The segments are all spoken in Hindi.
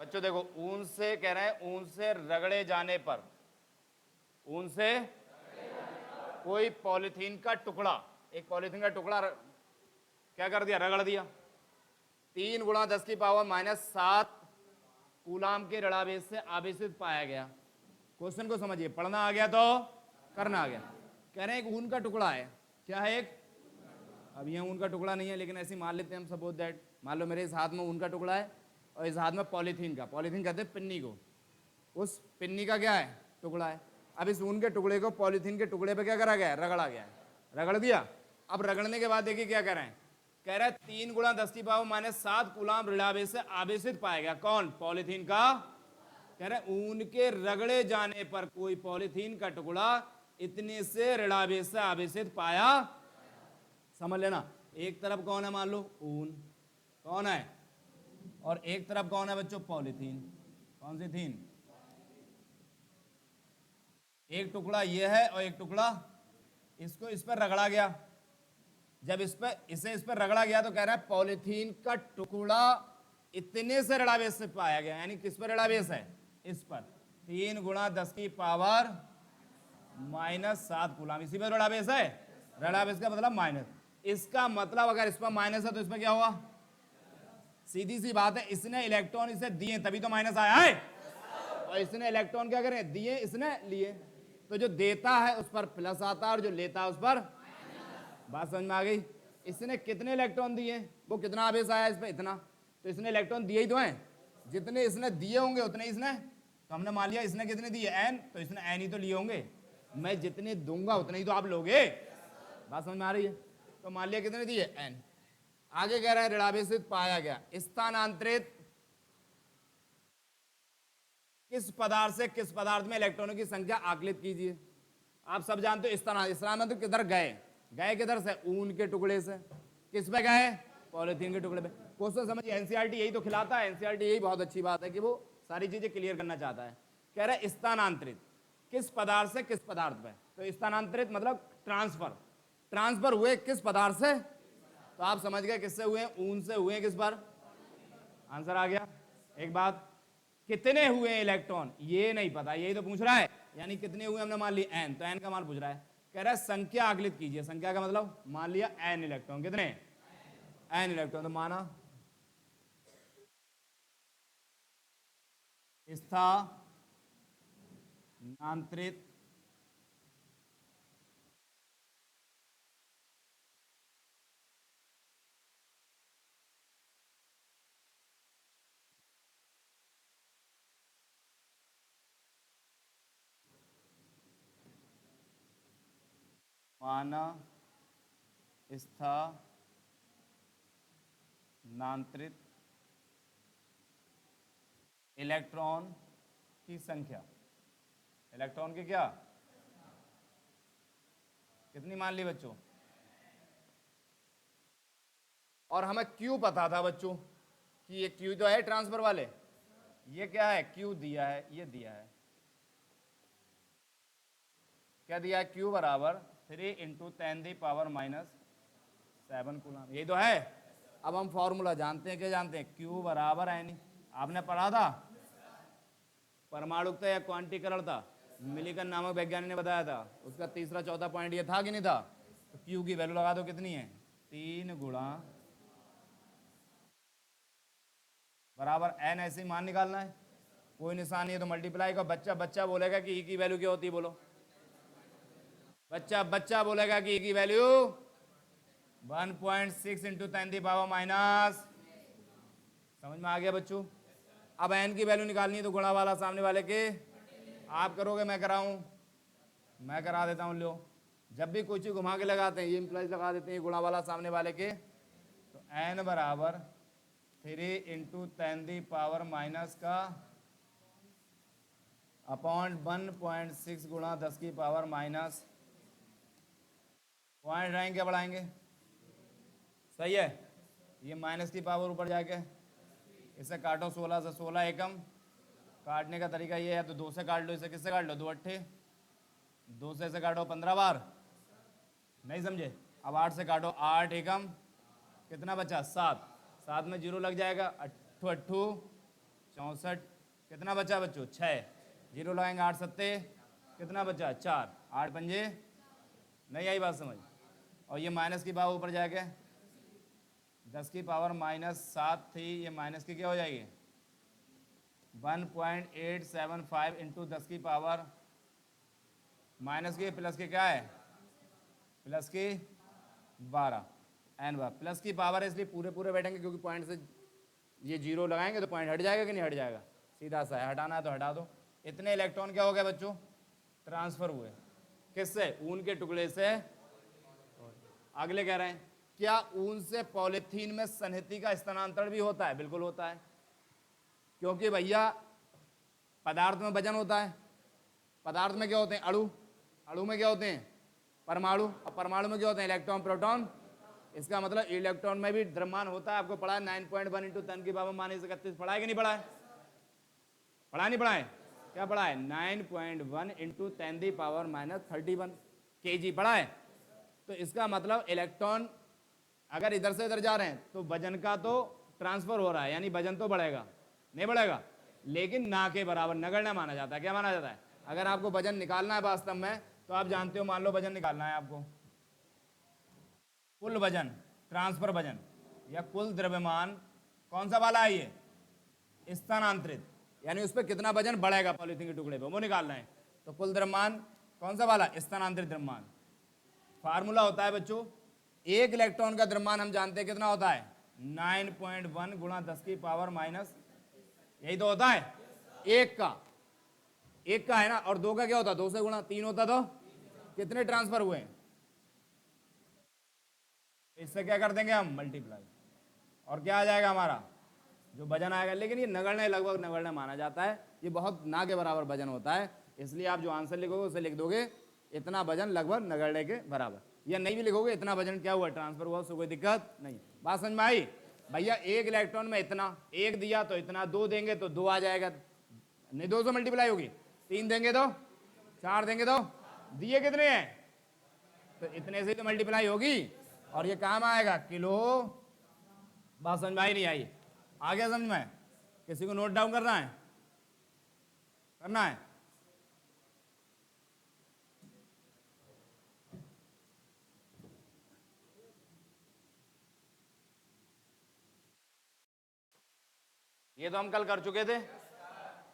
बच्चों देखो, ऊन से कह रहे हैं, ऊन से रगड़े जाने पर, ऊन से कोई पॉलीथीन का टुकड़ा, एक पॉलीथीन का टुकड़ा क्या कर दिया, रगड़ दिया, 3 गुणा 10 की पावर -7 कूलाम के ऋणावेश से आवेशित पाया गया। क्वेश्चन को समझिए, पढ़ना आ गया तो करना आ गया। कह रहे हैं एक ऊन का टुकड़ा है, क्या है एक, अब ये ऊन का टुकड़ा नहीं है लेकिन ऐसे मान लेते हैं हम, सपोज दैट, मान लो मेरे इस हाथ में ऊन का टुकड़ा है और इस हाथ में पॉलीथीन का, पॉलीथीन कहते हैं पिन्नी को, उस पिन्नी का क्या है, टुकड़ा है। अब इस ऊन के टुकड़े को पॉलीथीन के टुकड़े पे क्या करा गया है, रगड़ा गया है, रगड़ दिया। अब रगड़ने के बाद देखिए क्या कह रहे हैं, कह रहा है 3 गुणा 10 की पावर -7 कूलाम ऋणावेश से आवेशित पाया गया। कौन, पॉलीथीन का। कह रहे ऊन के रगड़े जाने पर कोई पॉलीथीन का टुकड़ा इतने से ऋणावेश से आवेशित पाया। समझ लेना, एक तरफ कौन है, मान लो ऊन, कौन है, और एक तरफ कौन है बच्चों, पॉलीथीन, कौन सी थीन, एक टुकड़ा ये है और एक टुकड़ा, इसको इस पर रगड़ा गया। जब इसे इस पर रगड़ा गया तो कह रहा है पॉलीथीन का टुकड़ा इतने से ऋणावेश से पाया गया, यानी किस पर ऋणावेश है, इस पर, 3 गुणा 10 की पावर -7 कूलाम, इसी पर ऋणावेश है। ऋणावेश का मतलब माइनस, इसका मतलब अगर इस पर माइनस है तो इसमें क्या हुआ, सीधी सी बात है, इसने इलेक्ट्रॉन इसे दिए तभी तो माइनस आया है, और इसने इलेक्ट्रॉन क्या करें, दिए, इसने लिए, तो जो देता है उस पर प्लस आता है और जो लेता है उस पर। बात समझ में आ गई। इसने कितने इलेक्ट्रॉन दिए, वो कितना आवेश आया इस पे, इतना, तो इसने इलेक्ट्रॉन दिए ही तो हैं, जितने इसने दिए होंगे उतने इसने, तो हमने मान लिया इसने कितने दिए, n, तो इसने n ही तो लिए होंगे, मैं जितने दूंगा उतने ही तो आप लोगे। बात समझ में आ रही है, तो मान लिया कितने दिए, n। आगे कह रहा है ऋणावेशित पाया गया, स्थानांतरित किस पदार्थ से किस पदार्थ में इलेक्ट्रॉनों की संख्या आकलित कीजिए। आप सब जानते हो स्थानांतरित किधर गए, गए किधर से, ऊन के टुकड़े से, किस पे गए, पॉलीथीन के टुकड़े पे। क्वेश्चन समझिए, एनसीईआरटी यही तो खिलाता है, एनसीईआरटी यही बहुत अच्छी बात है कि वो सारी चीजें क्लियर करना चाहता है। कह रहा है स्थानांतरित किस पदार्थ से किस पदार्थ पे, तो स्थानांतरित मतलब ट्रांसफर, ट्रांसफर हुए किस पदार्थ से, तो आप समझ गए किससे हुए, ऊन से हुए, किस पर, आंसर आ गया। एक बात, कितने हुए इलेक्ट्रॉन ये नहीं पता, यही तो पूछ रहा है, यानी कितने हुए हमने मान लिया n, तो n का मान पूछ रहा है। कह रहा है संख्या आकलित कीजिए, संख्या का मतलब मान लिया n इलेक्ट्रॉन, कितने, n इलेक्ट्रॉन, तो माना स्थानांतरित माना स्थानांतरित इलेक्ट्रॉन की संख्या, इलेक्ट्रॉन की क्या, कितनी मान ली बच्चों, और हमें क्यू पता था बच्चों कि ये क्यू तो है ट्रांसफर वाले, ये क्या है, क्यू दिया है, ये दिया है, क्या दिया है, क्यू बराबर 3 × 10⁻⁻7 कूलम, यही तो है। अब हम फॉर्मूला जानते हैं, क्या जानते हैं, क्यू बराबर एन, आपने पढ़ा था, परमाणुकता या क्वांटीकरणता, मिलिकन नामक वैज्ञानिक ने बताया था, उसका तीसरा चौथा पॉइंट ये था कि नहीं था। तो क्यू की वैल्यू लगा दो, कितनी है, 3 गुणा बराबर एन, ऐसे ही मान निकालना है, कोई निशान नहीं है तो मल्टीप्लाई का। बच्चा बच्चा बोलेगा कि ई की वैल्यू क्या होती है, बोलो, बच्चा बच्चा बोलेगा कि ई की वैल्यू 1.6 × 10⁻⁻, समझ में आ गया बच्चों। अब एन की वैल्यू निकालनी है तो गुणा वाला सामने वाले के, आप करोगे मैं कराऊं, मैं करा देता हूं। लो, जब भी कोई चीज घुमा के लगाते हैं, ये इंप्लाइज लगा देते हैं गुणा वाला सामने वाले के, तो एन बराबर 3 × 10⁻⁻ का अपॉन 1.6 गुणा 10 की पावर माइनस, पॉइंट रहेंगे क्या बढ़ाएंगे, सही है, ये माइनस की पावर ऊपर जाके, इसे काटो 16 से, 16 एकम, काटने का तरीका ये है, तो 2 से काट लो, इसे किससे काट लो, 2 अट्ठे, 2 से इसे काटो 15 बार, नहीं समझे। अब 8 से काटो, 8 एकम, कितना बचा, 7, 7 में 0 लग जाएगा, 8 8 64, कितना बचा बच्चों 6, जीरो लगाएंगे 8 सत्ते कितना बचा 4, 8 पंजे, नहीं आई बात समझ। और ये माइनस की पावर ऊपर जाके 10 की पावर -7 थी, ये माइनस की क्या हो जाएगी 1.875 इंटू 10 की पावर माइनस की प्लस की क्या है प्लस की 12 एन बार प्लस की पावर है, इसलिए पूरे पूरे बैठेंगे क्योंकि पॉइंट से ये जीरो लगाएंगे तो पॉइंट हट जाएगा कि नहीं हट जाएगा, सीधा सा है, हटाना है तो हटा दो। इतने इलेक्ट्रॉन क्या हो गए बच्चों ट्रांसफर हुए, किससे ऊन के टुकड़े से। अगले कह रहे हैं क्या ऊन से पॉलीथीन में संहति का स्थानांतरण भी होता है, बिल्कुल होता है, क्योंकि भैया पदार्थ में वजन होता है, पदार्थ में क्या होते हैं अणु, अणु में क्या होते हैं परमाणु, और परमाणु में क्या होते हैं इलेक्ट्रॉन प्रोटॉन। इसका मतलब इलेक्ट्रॉन में भी द्रव्यमान होता है, आपको पढ़ा है 9.1 इंटू 10 की पावर -31, पढ़ा है कि नहीं पढ़ा है, पढ़ा नहीं पढ़ा है, क्या पढ़ा है 9.1 इंटू 10 की पावर -31 kg पढ़ा है। तो इसका मतलब इलेक्ट्रॉन अगर इधर से इधर जा रहे हैं तो वजन का तो ट्रांसफर हो रहा है, यानी वजन तो बढ़ेगा, नहीं बढ़ेगा, लेकिन ना के बराबर नगण्य माना जाता है। क्या माना जाता है, अगर आपको वजन निकालना है वास्तव में तो आप जानते हो, मान लो वजन निकालना है आपको, कुल वजन ट्रांसफर वजन या कुल द्रव्यमान कौन सा वाला है ये स्थानांतरित, यानी उस पर कितना वजन बढ़ेगा पॉलीथीन के टुकड़े पे वो निकालना है। तो कुल द्रव्यमान कौन सा वाला स्थानांतरित द्रव्यमान। फार्मूला होता है बच्चों, एक इलेक्ट्रॉन का द्रव्यमान हम जानते हैं कितना होता है 9.1 गुणा 10 की पावर माइनस, यही तो होता है एक का है ना, और दो का क्या होता है 2 से गुणा 3 होता, तो कितने ट्रांसफर हुए हैं, इससे क्या कर देंगे हम मल्टीप्लाई, और क्या आ जाएगा हमारा जो वजन आएगा। लेकिन ये नगण्य लगभग नगण्य माना जाता है, ये बहुत ना के बराबर वजन होता है, इसलिए आप जो आंसर लिखोगे उसे लिख दोगे इतना वजन लगभग नगण्य के बराबर, या नहीं भी लिखोगे इतना वजन क्या हुआ ट्रांसफर हुआ, उससे कोई दिक्कत नहीं। बात समझ में आई भैया, एक इलेक्ट्रॉन में इतना, एक दिया तो इतना, दो देंगे तो दो आ जाएगा, नहीं 2 से मल्टीप्लाई होगी, 3 देंगे तो 4 देंगे तो, दिए कितने हैं तो इतने से तो मल्टीप्लाई होगी, और ये काम आएगा किलो। बात समझ में आई नहीं आई, आ गया समझ में, किसी को नोट डाउन करना है, करना है। ये तो हम कल कर चुके थे,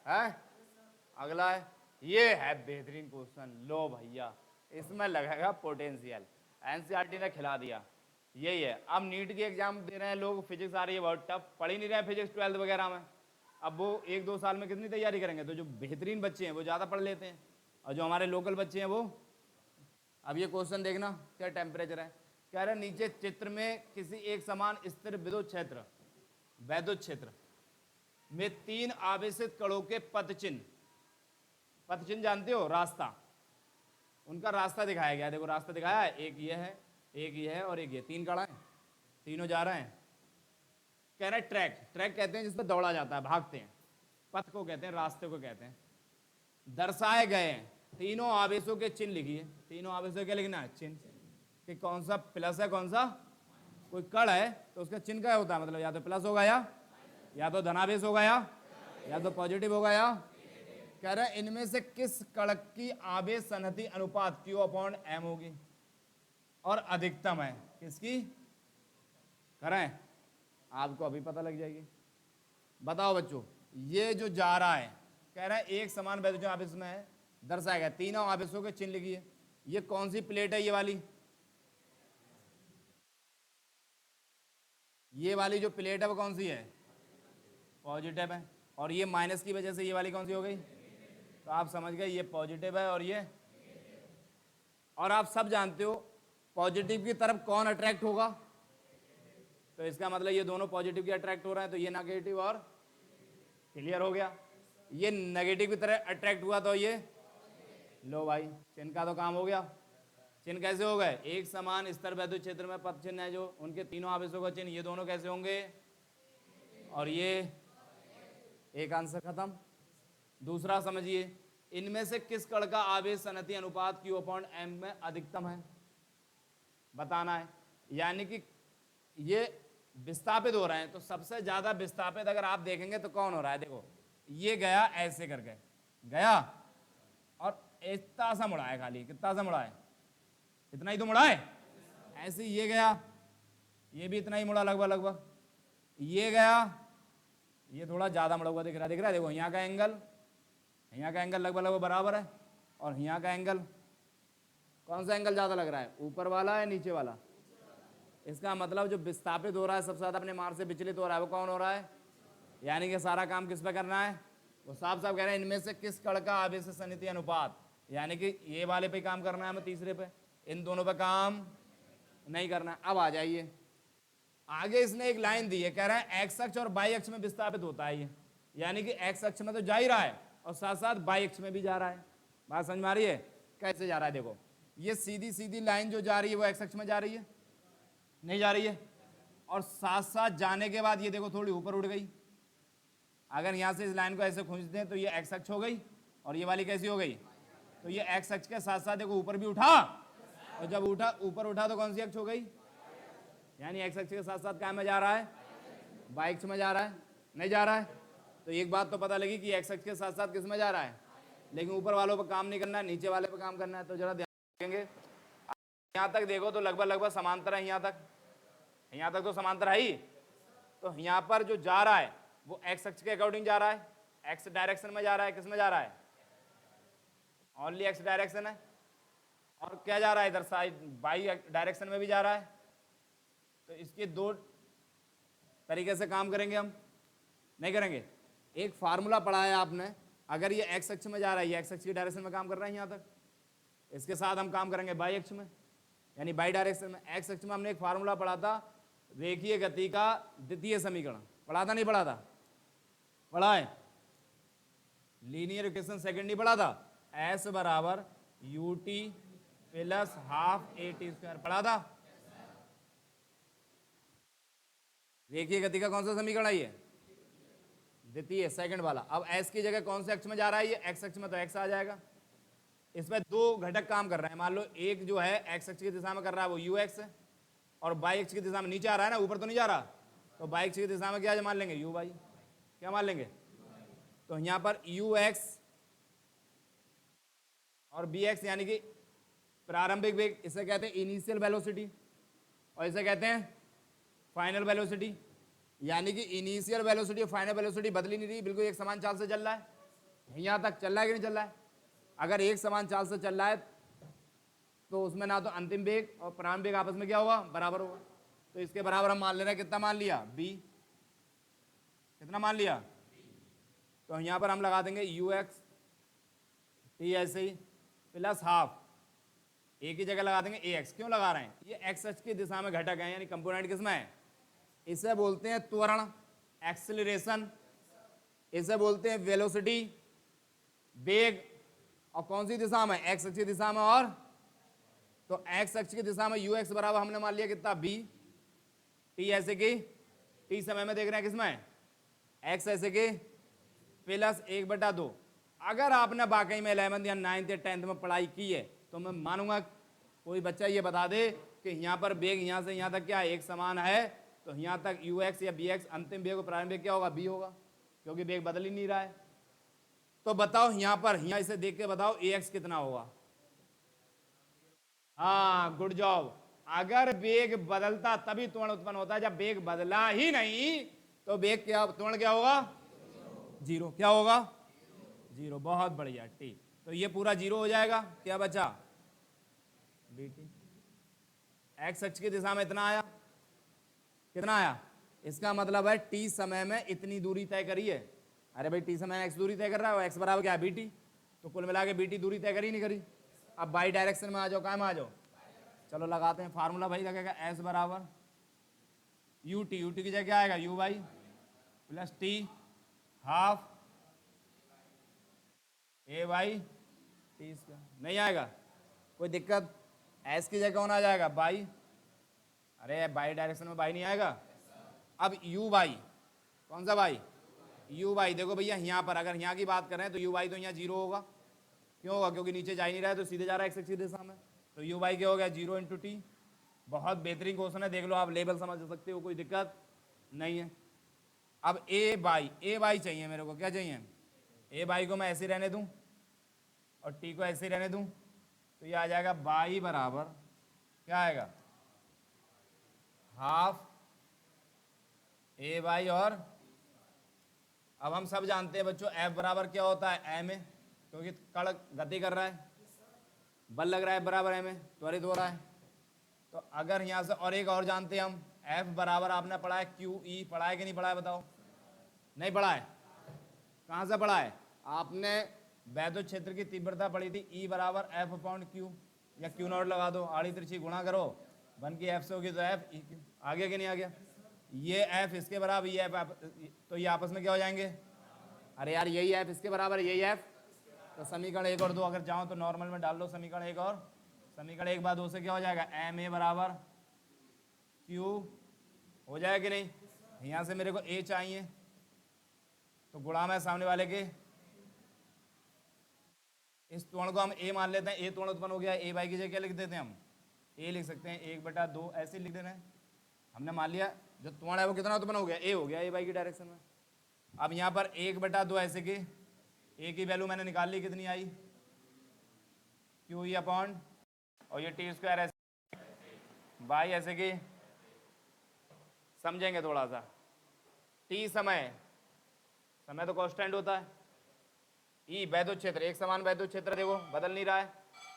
है अगला है, ये है बेहतरीन क्वेश्चन, लो भैया इसमें लगेगा पोटेंशियल, एनसीईआरटी ने खिला दिया, यही है। अब नीट की एग्जाम दे रहे हैं लोग, फिजिक्स आ रही है बहुत टफ, पढ़ ही नहीं रहे फिजिक्स 12th वगैरह में, अब वो 1-2 साल में कितनी तैयारी करेंगे, तो जो बेहतरीन बच्चे हैं वो ज़्यादा पढ़ लेते हैं, और जो हमारे लोकल बच्चे हैं वो। अब ये क्वेश्चन देखना क्या टेम्परेचर है, कह रहे नीचे चित्र में किसी एक समान स्थिर विद्युत क्षेत्र में 3 आवेशित कणों के पथचिन्ह, पथचिन्ह जानते हो रास्ता, उनका रास्ता दिखाया गया, देखो रास्ता दिखाया है, एक ये है, एक ये है और एक ये, 3 कड़ा है, तीनों जा रहे हैं। कह रहे ट्रैक, ट्रैक कहते हैं जिस पर दौड़ा जाता है, भागते हैं, पथ को कहते हैं, रास्ते को कहते हैं। दर्शाए गए हैं तीनों आवेशों के चिन्ह लिखिए, तीनों आवेशों के लिखना है चिन्ह, कि कौन सा प्लस है कौन सा, कोई कण है तो उसका चिन्ह क्या होता है, मतलब या तो प्लस होगा या तो धनावेश होगा या तो पॉजिटिव होगा या। कह रहे इनमें से किस कण की आवेश संहति अनुपात Q/M होगी और अधिकतम है किसकी, करें आपको अभी पता लग जाएगी। बताओ बच्चों, ये जो जा रहा है कह रहा है एक समान वैद्युत आवेश में है, दर्शाएगा तीनों आवेशों के चिन्ह लिखिए। ये कौन सी प्लेट है, ये वाली जो प्लेट है वो कौन सी है, पॉजिटिव है, और ये माइनस की वजह से ये वाली कौन सी हो गई, तो आप समझ गए ये पॉजिटिव है और ये, और आप सब जानते हो पॉजिटिव की तरफ कौन अट्रैक्ट होगा, तो इसका मतलब ये दोनों पॉजिटिव की अट्रैक्ट हो रहे हैं, तो ये नेगेटिव और क्लियर हो गया। ये नेगेटिव की तरह अट्रैक्ट हुआ तो ये, लो भाई चिन्ह का तो काम हो गया। चिन्ह कैसे हो गए, एक समान स्तर वैद्युत क्षेत्र में पथ चिन्ह है जो उनके तीनों आवेशों का चिन्ह, ये दोनों कैसे होंगे, और ये एक आंसर खत्म। दूसरा समझिए, इनमें से किस कण का आवेश संहति अनुपात Q/M में अधिकतम है, बताना है। यानी कि ये विस्थापित हो रहे हैं, तो सबसे ज्यादा विस्थापित अगर आप देखेंगे तो कौन हो रहा है? देखो ये गया ऐसे करके गया और इतना सा मुड़ा है, खाली कितना सा मुड़ा है? इतना ही तो मुड़ा है। ऐसे ये गया, ये भी इतना ही मुड़ा लगभग लगभग, ये गया, ये थोड़ा ज्यादा मुड़ा हुआ दिख रहा है, दिख रहा है? देखो यहाँ का एंगल लगभग लगभग बराबर है, और यहाँ का एंगल, कौन सा एंगल ज्यादा लग रहा है? ऊपर वाला है नीचे वाला? इसका मतलब जो विस्थापित हो रहा है सबसे ज्यादा अपने मार्ग से विचलित हो रहा है, वो कौन हो रहा है? यानी कि सारा काम किस पे करना है? वो साफ साफ कह रहे हैं इनमें से किस कण का आवेश सन्निधि अनुपात, यानी कि ये वाले पे काम करना है हमें, तीसरे पे, इन दोनों पे काम नहीं करना है। अब आ जाइए आगे, इसने एक लाइन दी है, कह रहा है एक्स अक्ष और वाई अक्ष में विस्थापित होता है ये, यानी कि एक्स अक्ष में तो जा ही रहा है और साथ साथ वाई अक्ष में भी जा रहा है। बात समझ में आ रही है? कैसे जा रहा है? देखो ये सीधी सीधी लाइन जो जा रही है वो एक्स अक्ष में जा रही है, नहीं जा रही है, और साथ साथ जाने के बाद ये देखो थोड़ी ऊपर उठ गई। अगर यहां से इस लाइन को ऐसे खींच दें तो ये एक्स अक्ष हो गई, और ये वाली कैसी हो गई? तो ये एक्स अक्ष के साथ साथ देखो ऊपर भी उठा, और जब उठा ऊपर उठा तो कौन सी अक्ष हो गई? यानी एक्स अक्ष के साथ साथ क्या में जा रहा है? वाई अक्ष में जा रहा है, नहीं जा रहा है? तो एक बात तो पता लगी कि एक्स अक्ष के साथ साथ किस में जा रहा है, लेकिन ऊपर वालों पर काम नहीं करना है, नीचे वाले पर काम करना है। तो जरा ध्यान देंगे, यहाँ तक देखो तो लगभग लगभग समांतर है, यहाँ तक तो समांतर है ही। तो यहाँ पर जो जा रहा है वो एक्स अक्ष के अकॉर्डिंग जा रहा है, एक्स डायरेक्शन में जा रहा है, किस में जा रहा है? ओनली एक्स डायरेक्शन है। और क्या जा रहा है इधर साइड, वाई डायरेक्शन में भी जा रहा है। तो इसके दो तरीके से काम करेंगे हम, नहीं करेंगे? एक फार्मूला पढ़ा है आपने, अगर ये एक्स अक्ष में जा रहा है, ये एक्स अक्ष की डायरेक्शन में काम कर रहा है यहाँ तक, इसके साथ हम काम करेंगे वाई अक्ष में, यानी वाई डायरेक्शन में। एक्स अक्ष में हमने एक फार्मूला पढ़ा था, रेखीय गति का द्वितीय समीकरण, पढ़ा था नहीं पढ़ा था? पढ़ा है। लीनियर इक्वेशन सेकंड नहीं पढ़ा था? एस बराबर U T plus half A T square, पढ़ा था? रेखीय गति का कौन सा समीकरण है ये? द्वितीय, सेकंड वाला। अब एस की जगह कौन से अक्ष में जा रहा है ये? एक्स अक्ष में, तो एक्स आ जाएगा। इसमें दो घटक काम कर रहे हैं, मान लो एक जो है एक्स अक्ष की दिशा में कर रहा है वो यू एक्स है, और वाई अक्ष की दिशा में नीचे आ रहा है ना, ऊपर तो नहीं जा रहा, तो वाई अक्ष की दिशा में क्या मान लेंगे? U y. क्या मान लेंगे? तो यहाँ पर यू एक्स और बी एक्स यानी कि प्रारंभिक वेग, इसे कहते हैं इनिशियल वेलोसिटी, और इसे कहते हैं फाइनल वेलोसिटी। यानी कि इनिशियल वेलोसिटी और फाइनल वेलोसिटी बदली नहीं रही, बिल्कुल एक समान चाल से चल रहा है। यहाँ तक चल रहा है कि नहीं चल रहा है? अगर एक समान चाल से चल रहा है तो उसमें ना तो अंतिम वेग और प्रारंभिक वेग आपस में क्या होगा? बराबर होगा। तो इसके बराबर हम मान ले रहे हैं, कितना मान लिया? बी। कितना मान लिया? तो यहाँ पर हम लगा देंगे यू एक्स टी ऐसे ही प्लस हाफ, ए की जगह लगा देंगे ए एक्स। क्यों लगा रहे हैं? ये एक्स अक्ष की दिशा में घटक है, यानी कंपोनेंट किसमें है? इसे बोलते हैं त्वरण, एक्सेलरेशन, इसे बोलते हैं वेलोसिटी, वेग। और कौन सी दिशा में? एक्स अक्ष की दिशा में। और तो एक्स अक्ष की दिशा में यू एक्स बराबर हमने मान लिया कितना? बी। टी ऐसे की, टी समय में देख रहे हैं किसमें? एक्स ऐसे की प्लस 1/2। अगर आपने वाकई में 11th या 9th या 10th में पढ़ाई की है तो मैं मानूंगा कोई बच्चा ये बता दे कि यहाँ पर वेग यहाँ से यहाँ तक क्या है? एक समान है, तो यहाँ तक यू एक्स या बी एक्स अंतिम वेग और प्रारंभिक क्या होगा? बी होगा, क्योंकि वेग बदल ही नहीं रहा है। तो बताओ यहाँ पर, यहाँ इसे देख के बताओ ए एक्स कितना होगा? हाँ, गुड जॉब। अगर वेग बदलता तभी त्वरण उत्पन्न होता है, जब वेग बदला ही नहीं तो वेग क्या, त्वरण क्या होगा? जीरो। क्या होगा? जीरो। बहुत बढ़िया, टी। तो ये पूरा जीरो हो जाएगा। क्या बचा? B T. एक्स अक्ष की दिशा में इतना आया, कितना आया? इसका मतलब है टी समय में इतनी दूरी तय करी है। अरे भाई टी समय एक्स दूरी तय कर रहा है, एक्स बराबर क्या है? B t. तो कुल मिला के बी टी दूरी तय करी नहीं करी? अब बाई डायरेक्शन में आ जाओ, कहाँ में आ जाओ? चलो लगाते हैं फार्मूला भाई, लगेगा एस बराबर यू टी, यू टी की जगह क्या आएगा? U y plus t half a y t square. नहीं आएगा? कोई दिक्कत? एस की जगह कौन आ जाएगा? बाई। अरे बाई डायरेक्शन में बाई नहीं आएगा। अब यू वाई, कौन सा बाई? You Y. देखो भैया यहाँ पर अगर यहाँ की बात करें तो यू वाई तो यहाँ जीरो होगा। क्यों होगा? क्योंकि नीचे जा ही नहीं रहा है, तो सीधे जा रहा है एक्स अक्ष की दिशा में। तो यू वाई क्या हो गया? जीरो इंटू टी बहुत बेहतरीन क्वेश्चन है, देख लो आप, लेवल समझ सकते हो, कोई दिक्कत नहीं है। अब ए बाई चाहिए मेरे को, क्या चाहिए? ए बाई को मैं ऐसे रहने दूं और टी को ऐसे रहने दूं, तो ये आ जाएगा बाई बराबर क्या आएगा? Half A by. और अब हम सब जानते हैं बच्चों एफ बराबर क्या होता है? एम ए, क्योंकि कण गति कर रहा है, बल लग रहा है बराबर एम ए, त्वरित हो रहा है। तो अगर यहाँ से और एक और जानते हैं हम, एफ बराबर आपने पढ़ा है क्यू ई, पढ़ा है कि नहीं पढ़ा है बताओ? नहीं पढ़ा है? कहाँ से पढ़ा है आपने? वैद्युत क्षेत्र की तीव्रता पढ़ी थी, ई बराबर एफ अपॉन क्यू, या क्यू नॉट लगा दो, आड़ी तिरछी गुणा करो, 1 की एफ से होगी तो एफ ई क्यू। आ गया कि नहीं आ गया? ये एफ इसके बराबर, ये एफ, तो ये आपस में क्या हो जाएंगे? अरे यार यही एफ इसके बराबर, यही एफ, तो समीकरण 1 और 2 अगर चाहो तो नॉर्मल में डाल लो समीकरण 1 और समीकरण 1 बाद 2 से क्या हो जाएगा? एम ए बराबर क्यू हो जाएगा कि नहीं? यहाँ से मेरे को ए चाहिए, तो गुणा में सामने वाले के, इस त्वरण को हम ए मान लेते हैं, ए त्वरण उत्पन्न हो गया, ए बाई की जगह क्या लिख देते हैं हम? ए लिख सकते हैं, 1/2 ऐसे लिख देना है। हमने मान लिया जो त्वरण है वो कितना उत्पन्न हो गया? ए हो गया, ए बाई की डायरेक्शन में। अब यहाँ पर 1/2 ऐसे की, ए की वैल्यू मैंने निकाल ली, कितनी आई? क्यू ई अपॉन, और ये टी स्क्वायर ऐसे बाई ऐसे की, समझेंगे थोड़ा सा। टी समय तो कांस्टेंट होता है, ई वैद्युत क्षेत्र, एक समान वैद्युत क्षेत्र, देखो बदल नहीं रहा है,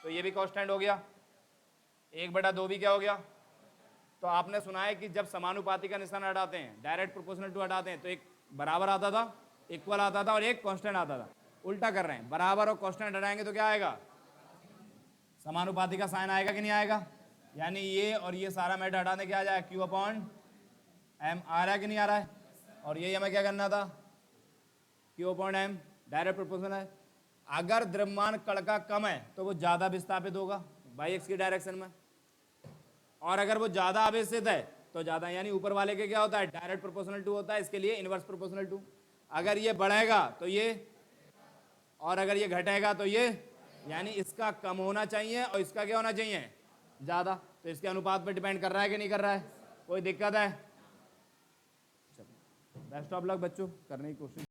तो ये भी कांस्टेंट हो गया। 1/2 भी क्या हो गया? तो आपने सुना है कि जब समानुपाती का निशान हटाते हैं, डायरेक्ट प्रोपोर्शनल टू हटाते हैं, तो एक बराबर आता था, इक्वल आता था, और एक कांस्टेंट आता था। उल्टा कर रहे हैं, बराबर और कांस्टेंट हटाएंगे तो क्या आएगा? समानुपाती का साइन आएगा कि नहीं आएगा? यानी ये और ये सारा मैटर हटा दें, क्या आ जाएगा? Q upon M. आ रहा है कि नहीं आ रहा है? और यही हमें क्या करना था? Q upon m, direct proportional है। अगर द्रव्यमान कण का कम है तो वो ज्यादा विस्थापित होगा बाई एक्स की डायरेक्शन में, और अगर वो ज्यादा आवेशित है तो ज्यादा, यानी ऊपर वाले के क्या होता है? डायरेक्ट प्रोपोर्शनल टू होता है, इसके लिए इनवर्स प्रोपोर्शनल टू। अगर ये बढ़ेगा तो ये, और अगर ये घटेगा तो ये, यानी इसका कम होना चाहिए और इसका क्या होना चाहिए? ज्यादा। तो इसके अनुपात पर डिपेंड कर रहा है कि नहीं कर रहा है? कोई दिक्कत है? बेस्ट ऑफ लक बच्चों, करने की कोशिश।